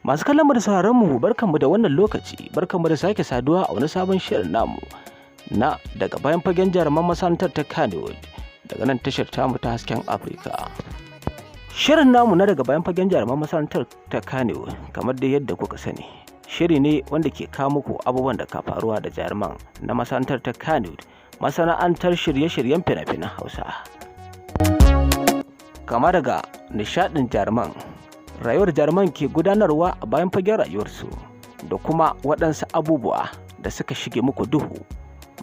Masu kallon mu da sauraron mu barkanmu da wannan lokaci, barkanmu da sake saduwa a wani sabon shirin namu na daga bayan fagen jaruman masana'antar ta Kannywood daga nan tashar tamu ta hasken Afirka. Shirin namu na daga bayan fagen jaruman masana'antar ta Kannywood kamar da yadda kuka sani, shiri ne wanda ke kawo muku abubuwan da ka faruwa da jaruman na masana'antar ta Kannywood, masana'antar shirye-shiryen fina-finan Hausa. Kama daga nishadin jaruman, rayuwar jaruman ke gudanarwa a bayan fagen rayuwarsu da kuma waɗansu abubuwa da suka shige muku duhu,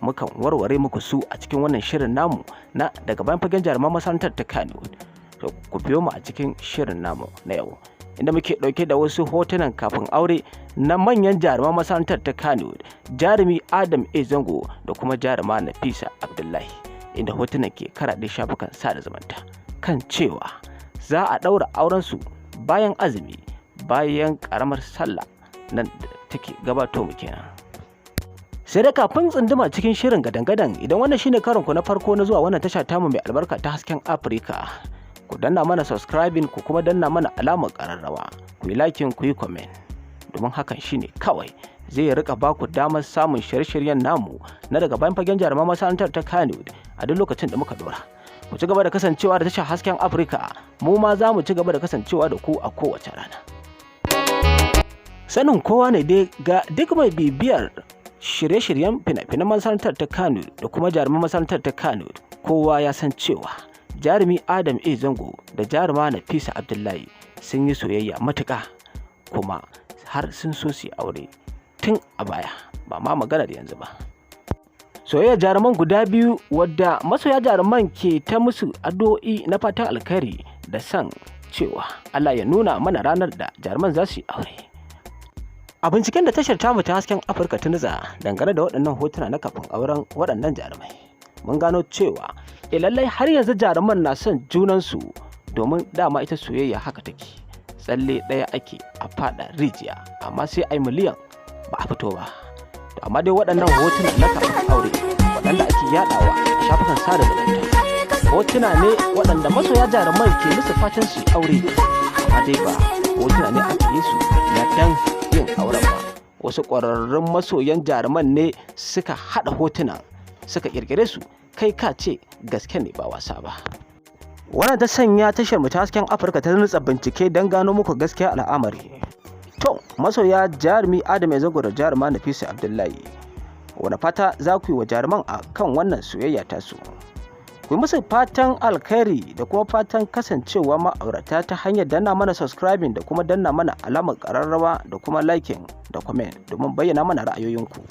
mukan warware muku su a cikin wannan shirin namu na daga bayan fagen jaruman masana'antar ta Kannywood. To ku biyo mu a cikin shirin namu na yau, inda muke ɗauke da wasu hotunan kafin aure na manyan jaruman masana'antar ta Kannywood, jarumi Adam A. Zango da kuma jaruma Nafisa Abdullahi, inda hotunan ke karaɗe shafukan sada zumunta kan cewa za a ɗaura aurensu bayan azumi, bayan ƙaramar sallah nan da take gabato mu kenan. Sai da kafin tsunduma cikin shirin gadan-gadan, idan wannan shine karin ku na farko na zuwa wannan tasha tamu mai albarka ta hasken Afirka, ku danna mana subscribing, ku kuma danna mana alamar ƙararrawa, ku yi liking, ku yi comment, domin hakan shine kawai zai rika baku damar samun shirye-shiryen namu na daga bayan fagen jaruman masana'antar ta Kannywood a duk lokacin da muka dora. Ku ci gaba da kasancewa da tashar hasken Afirka, mu ma za mu ci gaba da kasancewa da ku a kowace rana. Sanin kowa ne dai ga duk mai bibiyar shirye-shiryen fina-finan masana'antar ta Kannywood da kuma jaruman masana'antar ta Kannywood, kowa ya san cewa jarumi Adam A. Zango da jaruma Nafisa Abdullahi sun yi soyayya matuƙa, kuma har sun so su aure tun a baya, ba ma maganar yanzu ba. Soyayyar jaruman guda biyu wadda masoya jaruman ke ta musu addu'o'i na fatan alkhairi da san cewa Allah ya nuna mana ranar da jaruman za su yi aure. A binciken da tashar tamu ta hasken Afirka ta nutsa dangane da waɗannan hotuna na kafin auren waɗannan jarumai, mun gano cewa lallai har yanzu jaruman na son junansu, domin dama ita soyayya haka take, tsalle ɗaya ake a faɗa rijiya amma sai ai miliyan ba a fito ba. Amma dai waɗannan hotuna na kafin aure waɗanda ake yaɗawa a shafukan sada zumunta, hotuna ne waɗanda masoya jaruman ke musu fatan su aure, amma dai ba hotuna ne ake yi su na dan yin auren ba. Wasu ƙwararrun masoyan jaruman ne suka haɗa hotuna suka ƙirƙire su, kai ka ce gaske ne ba wasa ba. Wannan ta sanya tashar mu ta hasken Afirka ta nutsa bincike don gano muku gaskiya al'amari. To, masoya jarumi Adam A. Zango da jaruma Nafisa Abdullahi, wani fata za ku yi wa jaruman a kan wannan soyayya tasu? Ku yi musu fatan alkhairi da kuma fatan kasancewa ma'aurata ta hanyar danna mana subscribing da kuma danna mana alamar ƙararrawa da kuma liking da comment domin bayyana mana ra'ayoyinku.